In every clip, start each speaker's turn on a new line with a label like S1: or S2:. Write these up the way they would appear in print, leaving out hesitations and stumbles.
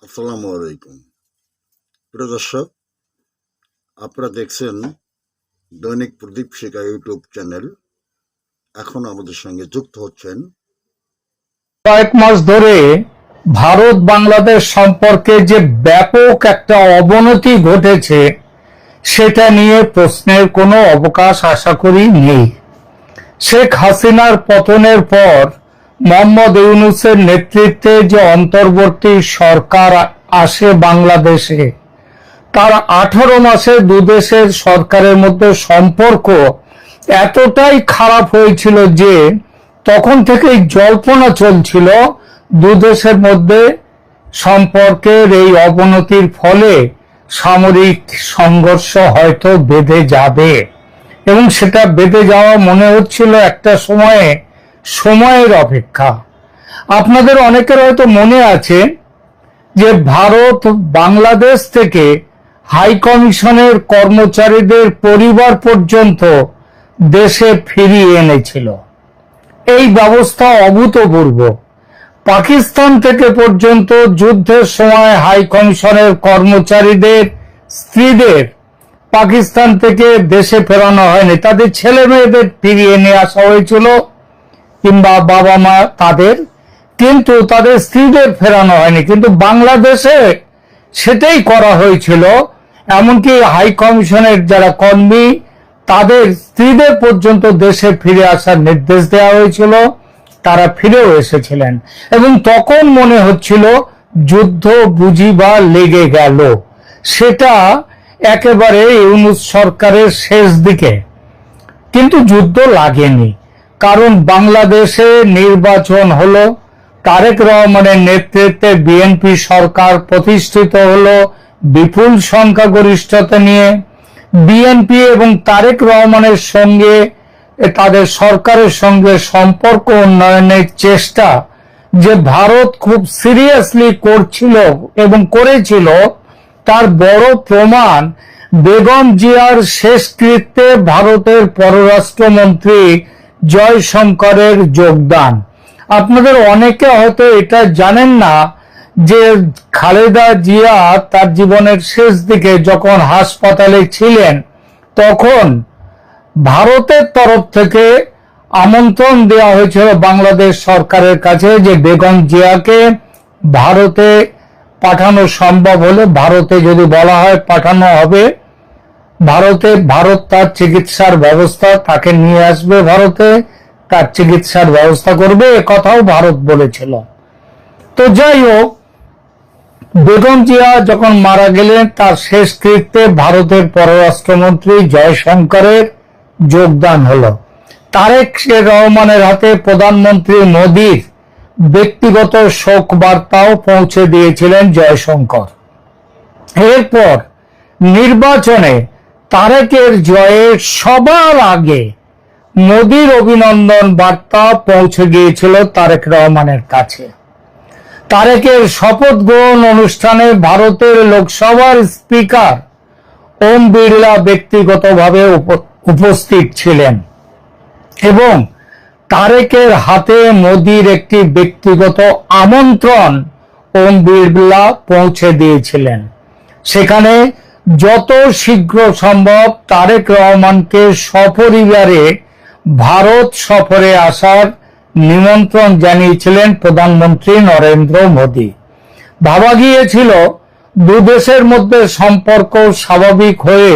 S1: আসসালামু আলাইকুম। প্রিয় দর্শক, আপনারা দেখছেন দৈনিক প্রদীপ শিকা ইউটিউব চ্যানেল। এখন আমাদের সঙ্গে যুক্ত হচ্ছেন
S2: কয়েক মাস ধরে ভারত বাংলাদেশ সম্পর্কে যে ব্যাপক একটা অবনতি ঘটেছে সেটা নিয়ে প্রশ্নের কোনো অবকাশ আশা করি নেই। শেখ হাসিনার পতনের পর মোহাম্মদ ইউনূসের নেতৃত্বে যে অন্তর্বর্তী সরকার আসে বাংলাদেশে, তার 18 মাসে দুদেশের সরকারের মধ্যে সম্পর্ক এতটাই খারাপ হয়েছিল যে তখন থেকেই জল্পনা চলছিল দুদেশের মধ্যে সম্পর্কের এই অবনতির ফলে সামরিক সংঘর্ষ হয়তো বেঁধে যাবে, এবং সেটা বেঁধে যাওয়া মনে হচ্ছিল একটা সময়ের অপেক্ষা। আপনাদের অনেকের হয়তো মনে আছে যে ভারত বাংলাদেশ থেকে হাই কমিশনের কর্মচারীদের পরিবার পর্যন্ত দেশে ফিরিয়ে এনেছিল। এই ব্যবস্থা অভূতপূর্ব। পাকিস্তান থেকে পর্যন্ত যুদ্ধের সময় হাই কমিশনের কর্মচারীদের স্ত্রীদের পাকিস্তান থেকে দেশে ফেরানো হয়নি, তাদের ছেলে মেয়েদের ফিরিয়ে নিয়ে আসা হয়েছিল, কিংবা বাবা মা তাদের, কিন্তু তাদের স্ত্রীদের ফেরানো হয়নি। কিন্তু বাংলাদেশে সেটাই করা হয়েছিল। এমনকি হাই কমিশনের যারা কর্মী তাদের স্ত্রীদের পর্যন্ত দেশে ফিরে আসার নির্দেশ দেওয়া হয়েছিল, তারা ফিরেও এসেছিলেন। এবং তখন মনে হচ্ছিল যুদ্ধ বুঝি বা লেগে গেল। সেটা একেবারে ইউনূস সরকারের শেষ দিকে, কিন্তু যুদ্ধ লাগেনি। কারণ বাংলাদেশে নির্বাচন হলো, তারেক রহমানের নেতৃত্বে বিএনপি সরকার প্রতিষ্ঠিত হলো বিপুল সংখ্যাগরিষ্ঠতা নিয়ে। বিএনপি এবং তারেক রহমানের সঙ্গে তাদের সরকারের সঙ্গে সম্পর্ক উন্নয়নের চেষ্টা যে ভারত খুব সিরিয়াসলি করছিল এবং করেছিল, তার বড় প্রমাণ বেগম জিয়ার শেষকৃত্যে ভারতের পররাষ্ট্রমন্ত্রী জয়শঙ্করের যোগদান। আপনাদের অনেকে হয়তো এটা জানেন না যে খালেদা জিয়া তার জীবনের শেষ দিকে যখন হাসপাতালে ছিলেন, তখন ভারতের তরফ থেকে আমন্ত্রণ দেওয়া হয়েছিল বাংলাদেশ সরকারের কাছে যে বেগম জিয়াকে ভারতে পাঠানো সম্ভব হলে, ভারতে যদি বলা হয় পাঠানো হবে, ভারত তার চিকিৎসার ব্যবস্থা, তাকে নিয়ে আসবে ভারতে, তার চিকিৎসার ব্যবস্থা করবে, কথাও ভারত বলেছিল। তো যাই হোক, বেগম জিয়া যখন মারা গেলেন, তার শেষকৃত্যে ভারতের পররাষ্ট্রমন্ত্রী জয়শঙ্করের যোগদান হলো। তারেক রহমানের হাতে প্রধানমন্ত্রী মোদীর ব্যক্তিগত শোক বার্তাও পৌঁছে দিয়েছিলেন জয়শঙ্কর। এরপর নির্বাচনে তারেকের জয়ের সবার আগে মোদীর অভিনন্দন বার্তা পৌঁছে গিয়েছিল তারেক রহমানের কাছে। তারেকের শপথ গ্রহণ অনুষ্ঠানে ভারতের লোকসভার স্পিকার ওম বিড়লা ব্যক্তিগতভাবে উপস্থিত ছিলেন এবং তারেকের হাতে মোদীর একটি ব্যক্তিগত আমন্ত্রণ ওম বিড়লা পৌঁছে দিয়েছিলেন। সেখানে যত শীঘ্র সম্ভব তারেক রহমানকে সপরিবারে ভারত সফরে আসার নিমন্ত্রণ জানিয়েছিলেন প্রধানমন্ত্রী নরেন্দ্র মোদী। ভাবা গিয়েছিল দুদেশের মধ্যে সম্পর্ক স্বাভাবিক হয়ে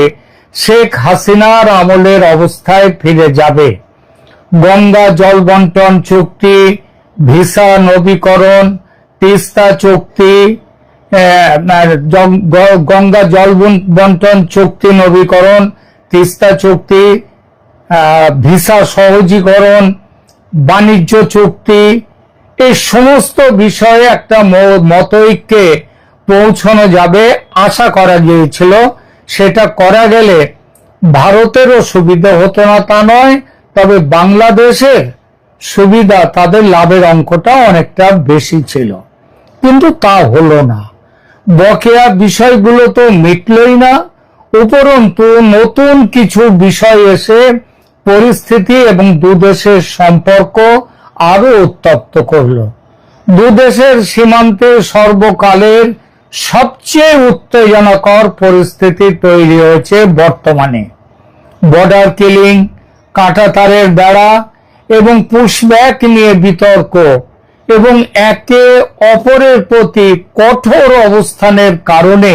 S2: শেখ হাসিনার আমলের অবস্থায় ফিরে যাবে। গঙ্গা জল বন্টন চুক্তি, ভিসা নবীকরণ, তিস্তা চুক্তি, গঙ্গা জল বন্টন চুক্তি নবীকরণ, তিস্তা চুক্তি, ভিসা সহজীকরণ, বাণিজ্য চুক্তি, এই সমস্ত বিষয়ে একটা মতৈক্যে পৌঁছানো যাবে আশা করা গিয়েছিল। সেটা করা গেলে ভারতেরও সুবিধা হতো না তা নয়, তবে বাংলাদেশের সুবিধা, তাদের লাভের অঙ্কটা অনেকটা বেশি ছিল। কিন্তু তা হলো না। বকেয়া বিষয়গুলো তো মিটলই না, উপরন্তু নতুন কিছু বিষয় এসে পরিস্থিতি এবং দুদেশের সম্পর্ক আরো উত্তপ্ত করল। দুদেশের সীমান্তে সর্বকালের সবচেয়ে উত্তেজনাকর পরিস্থিতি তৈরি হয়েছে বর্তমানে। বর্ডার কিলিং, কাঁটাতারের বেড়া এবং পুশব্যাক নিয়ে বিতর্ক এবং একে অপরের প্রতি কঠোর অবস্থানের কারণে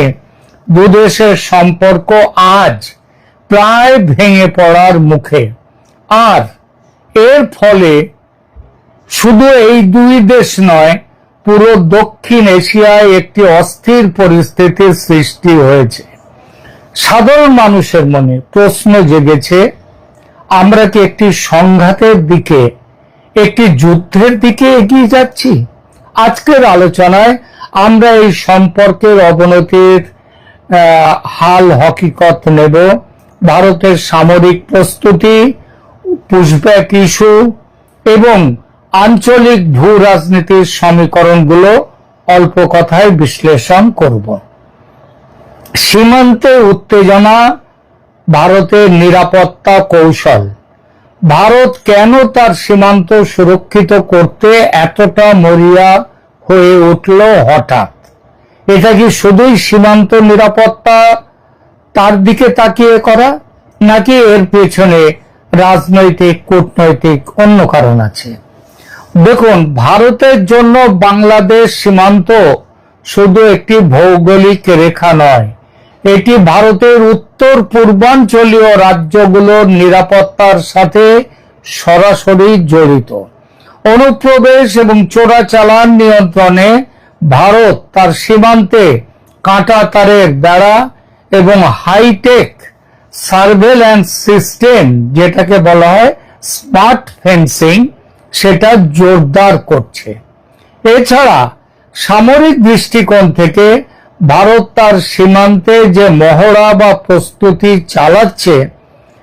S2: দুদেশের সম্পর্ক আজ প্রায় ভেঙে পড়ার মুখে। আর এর ফলে শুধু এই দুই দেশ নয়, পুরো দক্ষিণ এশিয়ায় একটি অস্থির পরিস্থিতির সৃষ্টি হয়েছে। সাধারণ মানুষের মনে প্রশ্ন জেগেছে, আমরা কি একটি সংঘাতের দিকে, একটি যুদ্ধের দিকে এগিয়ে যাচ্ছি? আজকের আলোচনায় আমরা এই সম্পর্কের অবনতির হাল হকিকত নেব। ভারতের সামরিক প্রস্তুতি, পুশব্যাক ইস্যু এবং আঞ্চলিক ভূ রাজনীতির সমীকরণগুলো অল্প কথায় বিশ্লেষণ করব। সীমান্তে উত্তেজনা, ভারতের নিরাপত্তা কৌশল। ভারত কেন তার সীমান্ত সুরক্ষিত করতে এতটা মরিয়া হয়ে উঠল হঠাৎ? এটা কি শুধুই সীমান্ত নিরাপত্তা তার দিকে তাকিয়ে করা, নাকি এর পেছনে রাজনৈতিক, কূটনৈতিক অন্য কারণ আছে? দেখুন, ভারতের জন্য বাংলাদেশ সীমান্ত শুধু একটি ভৌগোলিক রেখা নয়, এটি ভারতের উত্তর পূর্বাঞ্চলীয় রাজ্যগুলোর নিরাপত্তার সাথে সরাসরি জড়িত। অনুপ্রবেশ এবং চোরাচালান নিয়ন্ত্রণে ভারত তার সীমান্তে কাঁটাতারের বেড়া এবং হাইটেক সার্ভেলেন্স সিস্টেম, যেটাকে বলা হয় স্মার্ট ফেন্সিং, সেটা জোরদার করছে। এছাড়া সামরিক দৃষ্টিকোণ থেকে ভারত তার সীমান্তে যে মহড়া বা প্রস্তুতি চালাচ্ছে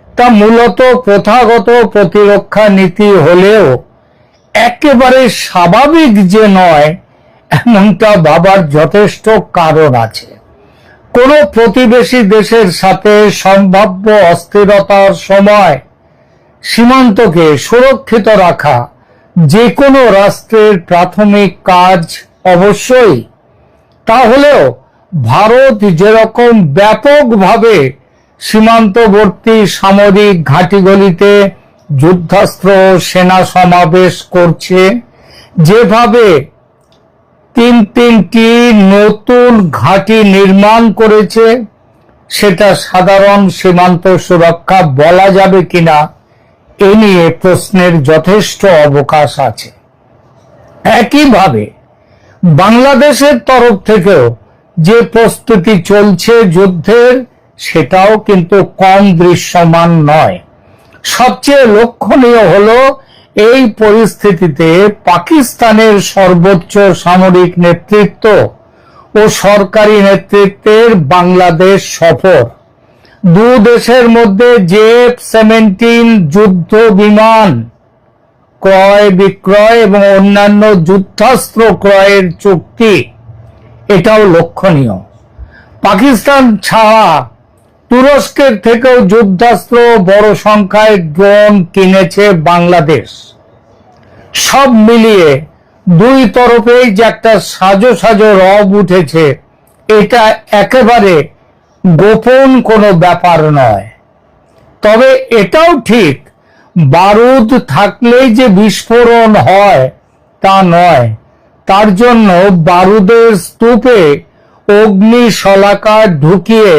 S2: তা মূলত প্রথাগত প্রতিরক্ষা নীতি হলেও একেবারে স্বাভাবিক যে নয় এমনটা ভাবার যথেষ্ট কারণ আছে। কোন প্রতিবেশী দেশের সাথে সম্ভাব্য অস্থিরতার সময় সীমান্তকে সুরক্ষিত রাখা যে কোনো রাষ্ট্রের প্রাথমিক কাজ অবশ্যই। তাহলেও ভারত যেরকম ব্যাপকভাবে সীমান্তবর্তী সামরিক ঘাঁটিগুলিতে যুদ্ধাস্ত্র সেনা সমাবেশ করছে, যেভাবে তিনটি নতুন ঘাঁটি নির্মাণ করেছে, সেটা সাধারণ সীমান্ত সুরক্ষা বলা যাবে কিনা এ নিয়ে প্রশ্নের যথেষ্ট অবকাশ আছে। একইভাবে বাংলাদেশের তরফ থেকেও যে প্রস্তুতি চলছে যুদ্ধের, সেটাও কিন্তু কম দৃশ্যমান নয়। সবচেয়ে লক্ষণীয় হলো এই পরিস্থিতিতে পাকিস্তানের সর্বোচ্চ সামরিক নেতৃত্ব ও সরকারি নেতৃত্বের বাংলাদেশ সফর। দু দেশের মধ্যে F-17 যুদ্ধ বিমান ক্রয় বিক্রয় এবং অন্যান্য যুদ্ধাস্ত্র ক্রয়ের চুক্তি, এটাও লক্ষণীয়। পাকিস্তান ছাড়া তুরস্কের থেকেও যুদ্ধাস্ত্র বড় সংখ্যায় ড্রোন কিনেছে বাংলাদেশ। সব মিলিয়ে দুই তরফেই যে একটা সাজো সাজো রব উঠেছে, এটা একেবারে গোপন কোনো ব্যাপার নয়। তবে এটাও ঠিক, বারুদ থাকলেই যে বিস্ফোরণ হয় তা নয়। তার জন্য বারুদের স্তূপে অগ্নিশলাকা ঢুকিয়ে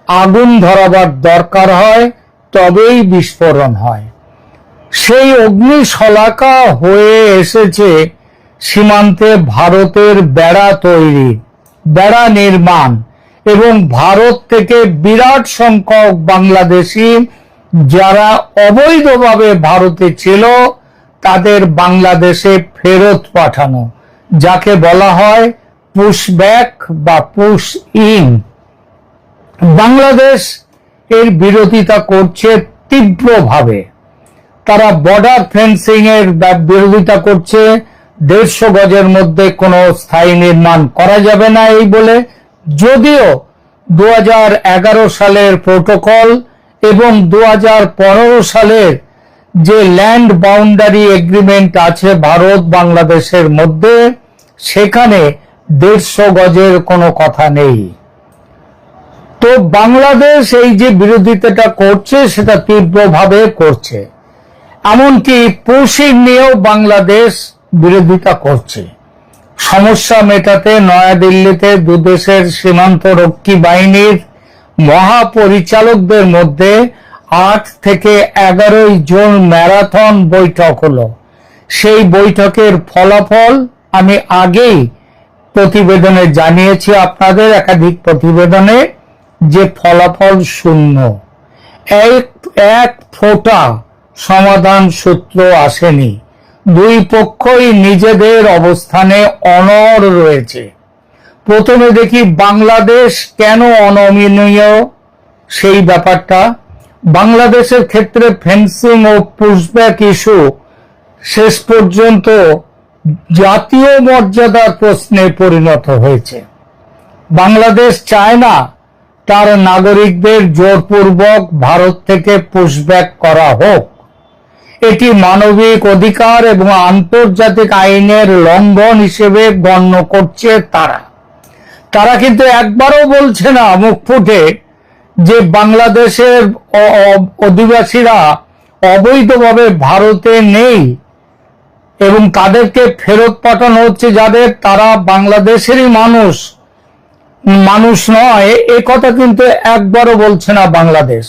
S2: আগুন ধরাবার দরকার হয়, তবেই বিস্ফোরণ হয়। সেই অগ্নিশলাকা হয়ে এসেছে সীমান্তে ভারতের বেড়া তৈরি, বেড়া নির্মাণ এবং ভারত থেকে বিরাট সংখ্যক বাংলাদেশি যারা অবৈধভাবে ভারতে ছিল তাদের বাংলাদেশে ফেরত পাঠানো, যাকে বলা হয় পুশব্যাক বা পুশ ইন। বাংলাদেশ এর বিরোধিতা করছে তীব্রভাবে। তারা বর্ডার ফেন্সিং এর বিরোধিতা করছে। 150 গজের মধ্যে কোনো স্থায়ী নির্মাণ করা যাবে না এই বলে, যদিও 2011 সালের প্রোটোকল এবং 2015 সালের যে ল্যান্ড বাউন্ডারি এগ্রিমেন্ট আছে ভারত বাংলাদেশের মধ্যে, সেখানে 150 গজের কোনো কথা নেই। তো বাংলাদেশ এই যে বিরোধিতাটা করছে সেটা তীব্রভাবে করছে। এমনকি পুশিং নিয়েও বাংলাদেশ বিরোধিতা করছে। সমস্যা মেটাতে নয়াদিল্লিতে দুদেশের সীমান্ত রক্ষী বাহিনীর মহাপরিচালকদের মধ্যে 8 থেকে 11 জুন ম্যারাথন বৈঠক হলো। সেই বৈঠকের ফলাফল আমি আগেই প্রতিবেদনে জানিয়েছি আপনাদের, একাধিক প্রতিবেদনে, যে ফলাফল শূন্য। এক ফোঁটা সমাধান সূত্র আসেনি। দুই পক্ষই নিজেদের অবস্থানে অনড় রয়েছে। প্রথমে দেখি বাংলাদেশ কেন অনমনীয় সেই ব্যাপারটা। বাংলাদেশের ক্ষেত্রে ফেন্সিং ও পুশব্যাক ইস্যু শেষ পর্যন্ত জাতীয় মর্যাদার প্রশ্নে পরিণত হয়েছে। বাংলাদেশ চায় না তার নাগরিকদের জোরপূর্বক ভারত থেকে পুশব্যাক করা হোক। এটি মানবিক অধিকার এবং আন্তর্জাতিক আইনের লঙ্ঘন হিসেবে গণ্য করছে তারা কিন্তু একবারও বলছে না মুখ ফুটে যে বাংলাদেশের অধিবাসীরা অবৈধভাবে ভারতে নেই এবং তাদেরকে ফেরত পাঠানো হচ্ছে, যাদের তারা বাংলাদেশেরই মানুষ নয়, এ কথা কিন্তু একবারও বলছে না বাংলাদেশ।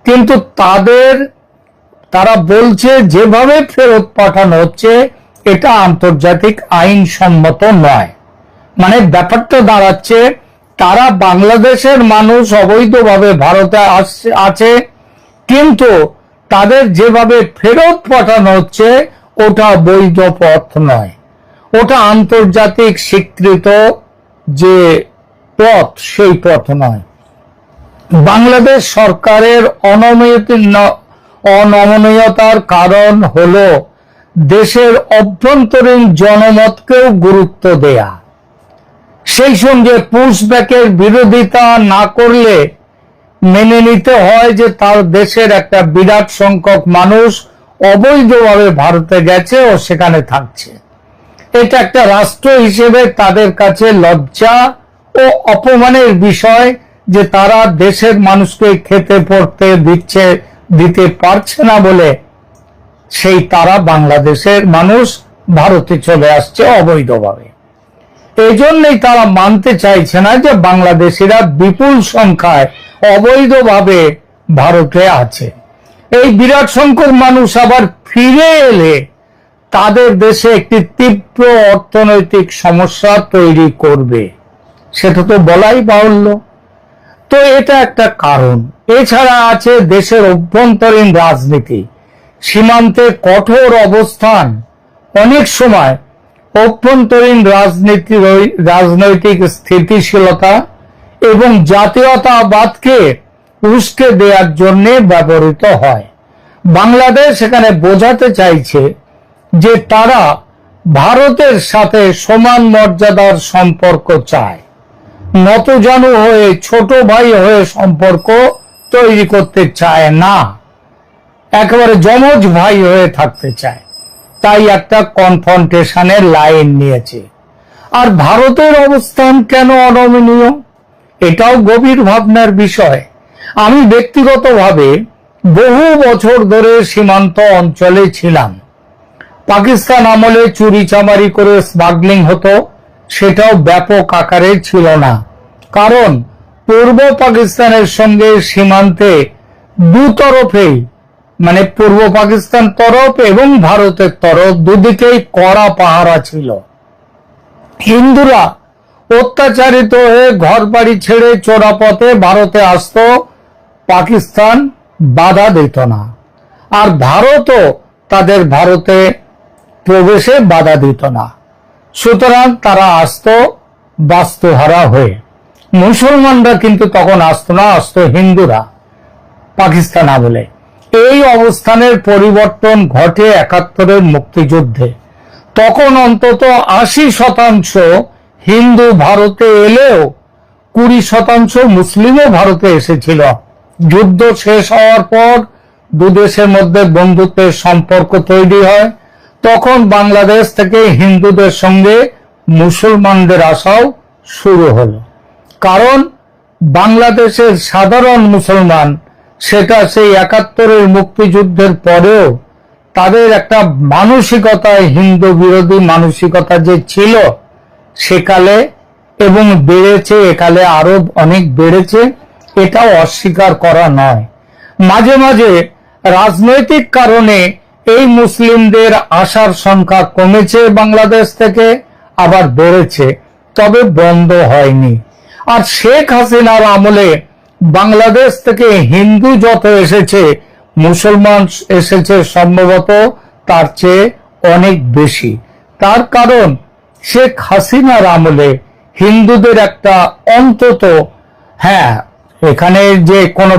S2: কিন্তু তারা বলছে যেভাবে ফেরত পাঠানো হচ্ছে এটা আন্তর্জাতিক আইনসম্মত নয়। মানে ব্যাপারটা দাঁড়াচ্ছে তারা বাংলাদেশের মানুষ অবৈধভাবে ভারতে আছে, কিন্তু তাদের যেভাবে ফেরত পাঠানো হচ্ছে ওটা বৈধ পথ নয়, ওটা আন্তর্জাতিক স্বীকৃত যে পথ সেই পথ নয়। বাংলাদেশ সরকারের অনমনীয়তার কারণ হলো দেশের অভ্যন্তরীণ জনমতকেও গুরুত্ব দেয়া। সেই সঙ্গে পুশব্যাকের বিরোধিতা না করলে মেনে নিতে হয় যে তার দেশের একটা বিরাট সংখ্যক মানুষ অবৈধভাবে ভারতে গেছে ও সেখানে থাকছে। এটা একটা রাষ্ট্র হিসেবে তাদের কাছে লজ্জা ও অপমানের বিষয় যে তারা দেশের মানুষকে খেতে পড়তে দিতে পারছে না বলে তারা বাংলাদেশের মানুষ ভারতে চলে আসছে অবৈধভাবে। এই জন্যই তারা মানতে চাইছে না যে বাংলাদেশিরা বিপুল সংখ্যায় অবৈধভাবে ভারতে আছে। এই বিরাট সংখ্যক মানুষ আবার ফিরে এলে তাদের দেশে একটি তীব্র অর্থনৈতিক সমস্যা তৈরি করবে, সেটা তো বলাই বাহুল্য। তো এটা একটা কারণ। এছাড়া আছে দেশের অভ্যন্তরীণ রাজনীতি, সীমান্তে কঠোর অবস্থান। অনেক সময় অভ্যন্তরীণ রাজনৈতিক স্থিতিশীলতা এবং জাতীয়তাবাদকে উস্কে দেওয়ার জন্য ব্যবহৃত হয়। বাংলাদেশ এখানে বোঝাতে চাইছে যে তারা ভারতের সাথে সমান মর্যাদার সম্পর্ক চায়, নতজানু হয়ে ছোট ভাই হয়ে সম্পর্ক তৈরি করতে চায় না, একেবারে যমজ ভাই হয়ে থাকতে চায়। তাই একটা কনফ্রন্টেশনের লাইন নিয়েছে। আর ভারতের অবস্থান কেন অনমনীয়, এটাও গভীর ভাবনার বিষয়। আমি ব্যক্তিগতভাবে বহু বছর ধরে সীমান্ত অঞ্চলে ছিলাম। পাকিস্তান আমলে চুরি চামারি করে স্মাগলিং হতো, সেটাও ব্যাপক আকারে ছিল না, কারণ পূর্ব পাকিস্তানের সঙ্গে সীমান্তে দুতরফেই, মানে পূর্ব পাকিস্তান তরফ এবং ভারতের তরফ দুদিকেই কড়া পাহারা ছিল। হিন্দুরা অত্যাচারিত হয়ে ঘর বাড়ি ছেড়ে চোরাপথে ভারতে আসত, পাকিস্তান বাধা দিত না, আর ভারতও তাদের ভারতে প্রবেশে বাধা দিত না। সুতরাং তারা আসত বাস্তুহারা হয়ে। মুসলমানরা কিন্তু তখন আসতো না, আসতো হিন্দুরা পাকিস্তান আমলে। এই অবস্থানের পরিবর্তন ঘটে 71-এর মুক্তিযুদ্ধে। তখন অন্তত 80% হিন্দু ভারতে এলেও 20% মুসলিমও ভারতে এসেছিল। যুদ্ধ শেষ হওয়ার পর দুদেশের মধ্যে বন্ধুত্বের সম্পর্ক তৈরি হয়। তখন বাংলাদেশ থেকে হিন্দুদের সঙ্গে মুসলমানদের আসাও শুরু হলো। কারণ বাংলাদেশের সাধারণ মুসলমান, সেটা সেই 71-এর মুক্তিযুদ্ধের পরেও তাদের একটা মানসিকতায় হিন্দু বিরোধী মানসিকতা যে ছিল সেকালে, এবং বেড়েছে, একালে আরো অনেক বেড়েছে, এটাও অস্বীকার করা নয়। মাঝে মাঝে রাজনৈতিক কারণে এই মুসলিমদের আসার সংখ্যা কমেছে বাংলাদেশ থেকে, আবার বেড়েছে, তবে বন্ধ হয়নি। আর শেখ হাসিনার আমলে বাংলাদেশ থেকে হিন্দু যত এসেছে, মুসলমান এসেছে সম্ভবত তার চেয়ে অনেক বেশি। তার কারণ শেখ হাসিনার আমলে হিন্দুদের একটা অন্তত, হ্যাঁ, এখানে যে কোনো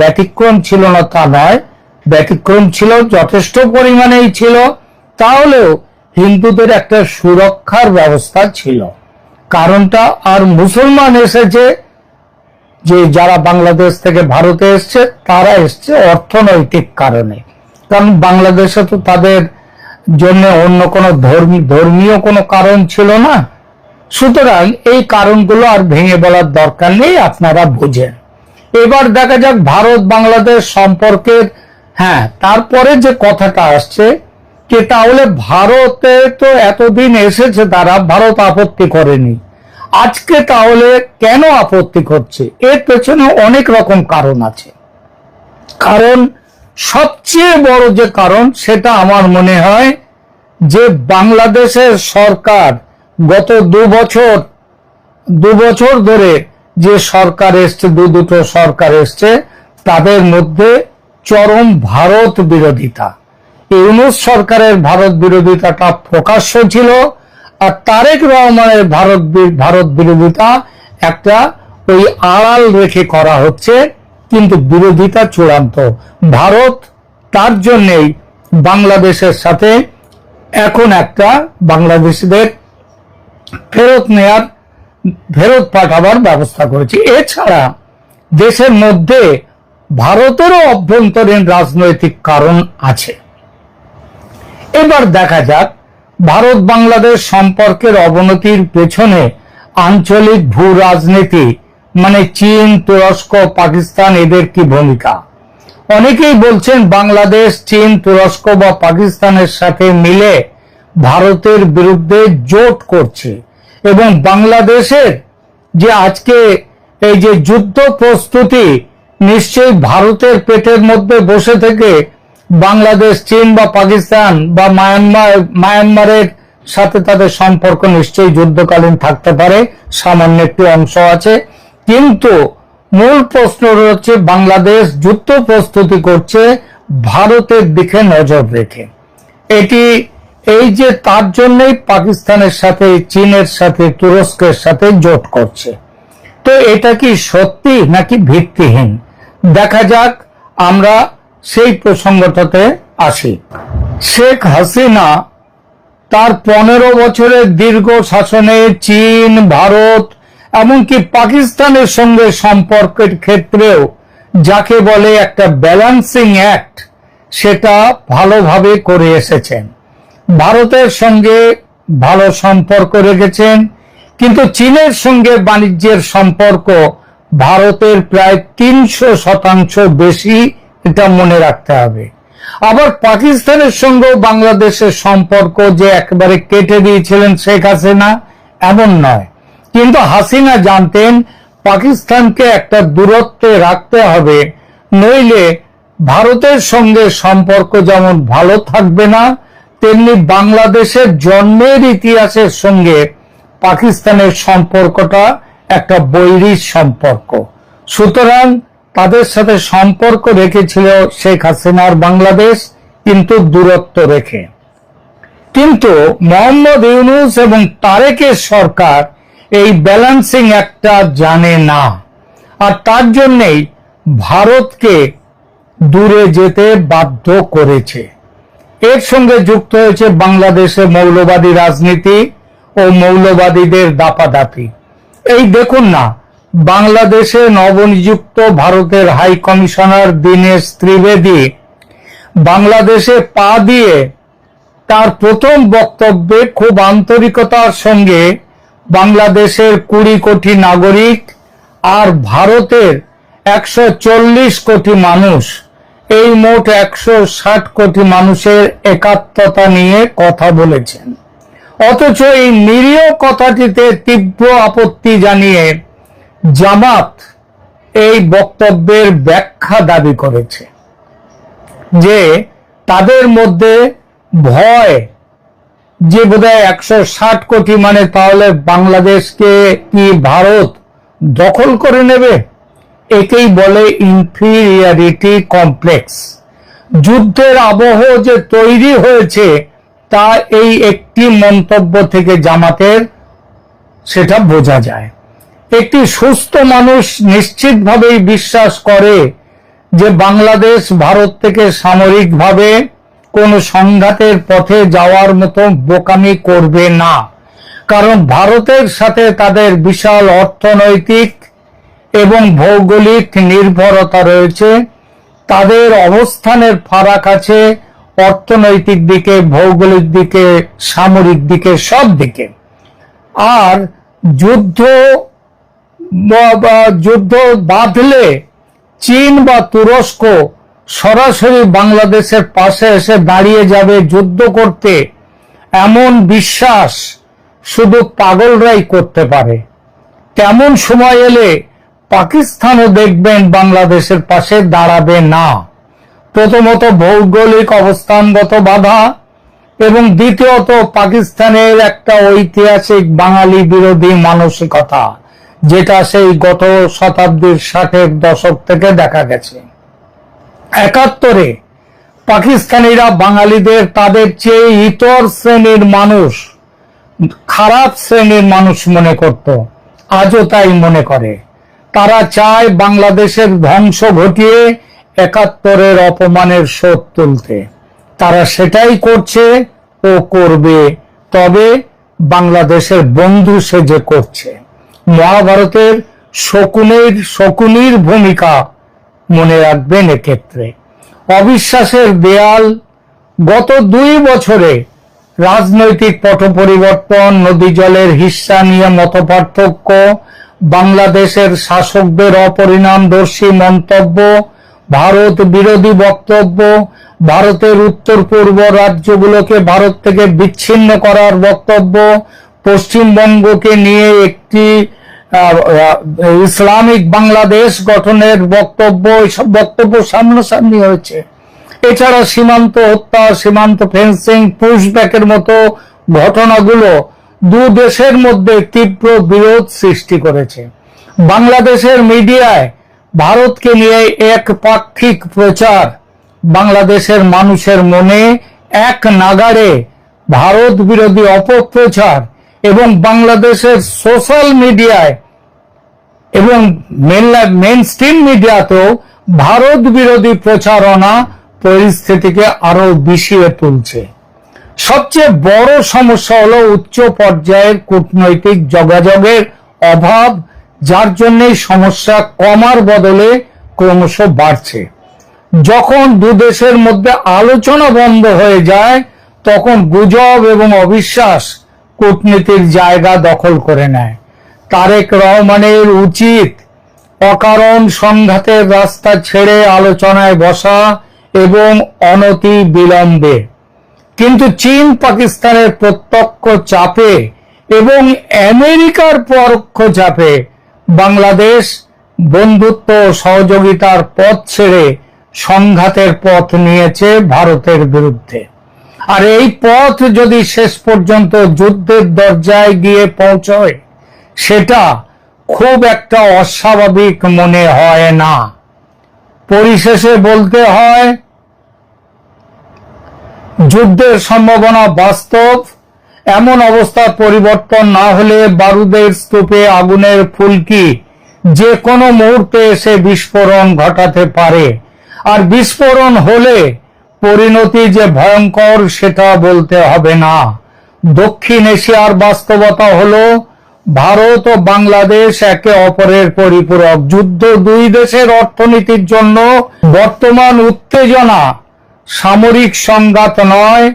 S2: ব্যতিক্রম ছিল না তা নয়, ব্যতিক্রম ছিল, যথেষ্ট পরিমাণেই ছিল, তাহলেও হিন্দুদের একটা সুরক্ষার ব্যবস্থা ছিল। কারণটা, আর মুসলমান এসেছে, যে যারা বাংলাদেশ থেকে ভারতে এসছে, তারা এসছে অর্থনৈতিক কারণে। কারণ বাংলাদেশে তো তাদের জন্য অন্য কোনো ধর্মীয় কোনো কারণ ছিল না। সুতরাং এই কারণগুলো আর ভেঙে বলার দরকার নেই, আপনারা বুঝেন। এবার দেখা যাক ভারত বাংলাদেশ সম্পর্কের, হ্যাঁ, তারপরে যে কথাটা আসছে, যে তাহলে ভারতে তো এতদিন এসেছে তারা, ভারত আপত্তি করেনি, আজকে তাহলে কেন আপত্তি করছে? এর পেছনে অনেক রকম কারণ আছে। কারণ সবচেয়ে বড় যে কারণ, সেটা আমার মনে হয় যে বাংলাদেশের সরকার গত দু বছর ধরে যে সরকার এসছে, দুটো সরকার এসছে, তাদের মধ্যে চরম ভারত বিরোধিতা। ইউনূস সরকারের ভারত বিরোধিতাটা প্রকাশ্য ছিল, আর তারেক রহমানের ভারত বিরোধিতা একটা ওই আড়াল রেখে করা হচ্ছে, কিন্তু বিরোধিতা চূড়ান্ত। ভারত তার জন্যেই বাংলাদেশের সাথে এখন একটা বাংলাদেশিদের ফেরত পাঠাবার ব্যবস্থা করেছে। এছাড়া দেশের মধ্যে ভারতেরও অভ্যন্তরীণ রাজনৈতিক কারণ আছে। এবার দেখা যাক ভারত বাংলাদেশ সম্পর্কের অবনতির পেছনে আঞ্চলিক ভূ রাজনীতি, মানে চীন, তুরস্ক, পাকিস্তান, এদের কি ভূমিকা। অনেকেই বলছেন বাংলাদেশ চীন, তুরস্ক বা পাকিস্তানের সাথে মিলে ভারতের বিরুদ্ধে জোট করছে, এবং বাংলাদেশের যে আজকে এই যে যুদ্ধ প্রস্তুতি, নিশ্চয়ই ভারতের পেটের মধ্যে বসে থেকে বাংলাদেশ চীন বা পাকিস্তান বা মায়ানমারের সাথে তাদের সম্পর্ক নিশ্চয়ই যুদ্ধকালীন থাকতে পারে, সামান্য একটু অংশ আছে। কিন্তু মূল প্রশ্ন হচ্ছে বাংলাদেশ যুদ্ধ প্রস্তুতি করছে ভারতের দিকে নজর রেখে। এই যে তার জন্যই পাকিস্তানের সাথে, চীনের সাথে, তুরস্কের সাথে জোট করছে। তো এটা কি সত্যি নাকি ভিত্তিহীন? দেখা যাক, আমরা সেই প্রসঙ্গটাতে আসি। শেখ হাসিনা তার 15 বছরের দীর্ঘ শাসনে চীন, ভারত, এমনকি পাকিস্তানের সঙ্গে সম্পর্কের ক্ষেত্রেও যাকে বলে একটা ব্যালেন্সিং অ্যাক্ট, সেটা ভালোভাবে করে এসেছেন। ভারতের সঙ্গে ভালো সম্পর্ক রেখেছেন, কিন্তু চীনের সঙ্গে বাণিজ্যের সম্পর্ক ভারতের প্রায় 300% বেশি, এটা মনে রাখতে হবে। আবার পাকিস্তানের সঙ্গেও বাংলাদেশের সম্পর্ক যে একেবারে কেটে দিয়েছিলেন শেখ হাসিনা, এমন নয়। কিন্তু হাসিনা জানতেন পাকিস্তানকে একটা দূরত্বে রাখতে হবে, নইলে ভারতের সঙ্গে সম্পর্ক যেমন ভালো থাকবে না, তেমনি বাংলাদেশের জন্মের ইতিহাসের সঙ্গে পাকিস্তানের সম্পর্কটা একটা বৈরী সম্পর্ক। সুতরাং তাদের সাথে সম্পর্ক রেখেছিল শেখ হাসিনার বাংলাদেশ, কিন্তু দূরত্ব রেখে। কিন্তু মোহাম্মদ ইউনূস এবং তারেকের সরকার এই ব্যালেন্সিং একটা জানে না, আর তার জন্যই ভারতকে দূরে যেতে বাধ্য করেছে। এর সঙ্গে যুক্ত হয়েছে বাংলাদেশে মৌলবাদী রাজনীতি ও মৌলবাদীদের দাপাদাপি। এই দেখুন না, বাংলাদেশে নবনিযুক্ত ভারতের হাই কমিশনার দীনেশ ত্রিবেদী বাংলাদেশে পা দিয়ে তার প্রথম বক্তব্যে খুব আন্তরিকতার সঙ্গে বাংলাদেশের 20 কোটি নাগরিক আর ভারতের 140 কোটি মানুষ, এই মোট 160 কোটি মানুষের একাত্মতা নিয়ে কথা বলেছেন। অথচ এই নিরীহ কথাটিতে তীব্র আপত্তি জানিয়ে জামাত এই বক্তব্যের ব্যাখ্যা দাবি করেছে যে তাদের মধ্যে ভয়, যে বোধহয় 160 কোটি, মানে তাহলে বাংলাদেশকে কি ভারত দখল করে নেবে, একেই বলে ইনফিরিয়রিটি কমপ্লেক্স। যুদ্ধের আবহ যে তৈরি হয়েছে তা এই একটি মন্তব্য থেকে জামাতের সেটা বোঝা যায়। একটি সুস্থ মানুষ নিশ্চিতভাবেই বিশ্বাস করে যে বাংলাদেশ ভারত থেকে সামরিকভাবে কোন সংঘাতের পথে যাওয়ার মতো বোকামি করবে না, কারণ ভারতের সাথে তাদের বিশাল অর্থনৈতিক এবং ভৌগোলিক নির্ভরতা রয়েছে। তাদের অবস্থানের ফারাক আছে অর্থনৈতিক দিকে, ভৌগোলিক দিকে, সামরিক দিকে, সব দিকে। আর যুদ্ধ বাঁধলে চীন বা তুরস্ক সরাসরি বাংলাদেশের পাশে এসে দাঁড়িয়ে যাবে যুদ্ধ করতে, এমন বিশ্বাস শুধু পাগলরাই করতে পারে। তেমন সময় এলে পাকিস্তানও দেখবেন বাংলাদেশের পাশে দাঁড়াবে না। প্রথমত ভৌগোলিক অবস্থানগত বাধা, এবং দ্বিতীয়ত পাকিস্তানের একটা ঐতিহাসিক বাঙালি বিরোধী মানসিকতা, যেটা সেই গত শতাব্দীর 60-এর দশক থেকে দেখা গেছে। 71-এ পাকিস্তানিরা বাঙালিদের তাদের চেয়ে ইতর শ্রেণীর মানুষ, খারাপ শ্রেণীর মানুষ মনে করত, আজও তাই মনে করে। তারা চায় বাংলাদেশের ধ্বংস ঘটিয়ে 71-এর অপমানের শোধ তুলতে। তারা সেটাই করছে ও করবে, তবে বাংলাদেশের বন্ধু সেজে করছে। মহাভারতের শকুনির ভূমিকা মনে রাখবেন এক্ষেত্রে। অবিশ্বাসের দেয়াল, গত 2 বছরে রাজনৈতিক পট পরিবর্তন, নদী জলের হিস্সা নিয়ে মতপার্থক্য, বাংলাদেশের শাসকদের অপরিণামদর্শী মন্তব্য, ভারত বিরোধী বক্তব্য, ভারতের উত্তর পূর্ব রাজ্যগুলোকে ভারত থেকে বিচ্ছিন্ন করার বক্তব্য, পশ্চিমবঙ্গকে নিয়ে একটি ইসলামিক বাংলাদেশ গঠনের বক্তব্য, এইসব বক্তব্য সামনাসামনি হয়েছে। এছাড়া সীমান্ত হত্যা, সীমান্ত ফেন্সিং, পুশব্যাকের মতো ঘটনাগুলো দু দেশের মধ্যে তীব্র বিরোধ সৃষ্টি করেছে। বাংলাদেশের মিডিয়ায় ভারতকে নিয়ে একপাক্ষিক প্রচার, বাংলাদেশের মানুষের মনে এক নাগাড়ে ভারত বিরোধী অপপ্রচার, এবং বাংলাদেশের সোশ্যাল মিডিয়ায় এবং মেইনস্ট্রিম মিডিয়াতেও ভারত বিরোধী প্রচারণা পরিস্থিতিকে আরো বিষিয়ে তুলছে। সবচেয়ে বড় সমস্যা হলো উচ্চ পর্যায়ের কূটনৈতিক যোগাযোগের অভাব, যার জন্য সমস্যা কমার বদলে ক্রমশ বাড়ছে। যখন দু দেশের মধ্যে আলোচনা বন্ধ হয়ে যায়, তখন গুজব এবং অবিশ্বাস কূটনীতির জায়গা দখল করে নেয়। তারেক রহমানের উচিত অকারণ সংঘাতের রাস্তা ছেড়ে আলোচনায় বসা এবং অনতি বিলম্বে। কিন্তু চীন পাকিস্তানের প্রত্যক্ষ চাপে এবং আমেরিকার পরোক্ষ চাপে বাংলাদেশ বন্ধুত্ব সহযোগিতার পথ ছেড়ে সংঘাতের পথ নিয়েছে ভারতের বিরুদ্ধে। আর এই পথ যদি শেষ পর্যন্ত যুদ্ধের দরজায় গিয়ে পৌঁছয়, সেটা খুব একটা অস্বাভাবিক মনে হয় না। পরিশেষে বলতে হয়, যুদ্ধের সম্ভাবনা বাস্তব। এমন অবস্থার পরিবর্তন না হলে বারুদের স্তূপে আগুনের ফুলকি যে কোনো মুহূর্তে এসে বিস্ফোরণ ঘটাতে পারে। আর বিস্ফোরণ হলে পরিণতি যে ভয়ঙ্কর সেটা বলতে হবে না। দক্ষিণ এশিয়ার বাস্তবতা হলো ভারত ও বাংলাদেশ একে অপরের পরিপূরক। যুদ্ধ দুই দেশের অর্থনীতির জন্য বর্তমান উত্তেজনা সামরিক সংঘাত নয়,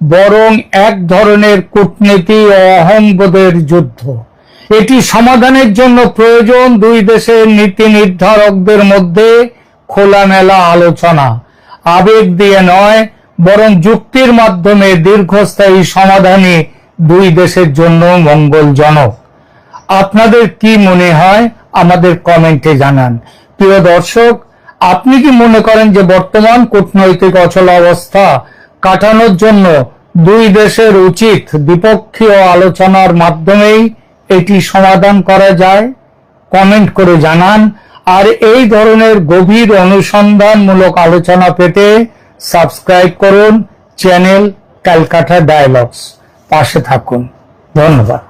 S2: বরং এক ধরনের কূটনীতি ও অহংবোধের যুদ্ধ। এটি সমাধানের জন্য প্রয়োজন দুই দেশের নীতি নির্ধারকদের মধ্যে খোলামেলা আলোচনা, আবেগ দিয়ে নয় বরং যুক্তির মাধ্যমে দীর্ঘস্থায়ী সমাধানই দুই দেশের জন্য মঙ্গলজনক। আপনাদের কি মনে হয় আমাদের কমেন্টে জানান। প্রিয় দর্শক, আপনি কি মনে করেন যে বর্তমান কূটনৈতিক অচলাবস্থা কাটানোর জন্য দুই দেশের উচিত দ্বিপক্ষীয় আলোচনার মাধ্যমেই এটি সমাধান করা যায়? কমেন্ট করে জানান। আর এই ধরনের গভীর অনুসন্ধানমূলক আলোচনা পেতে সাবস্ক্রাইব করুন চ্যানেল ক্যালকাটা ডায়ালগস। পাশে থাকুন। ধন্যবাদ।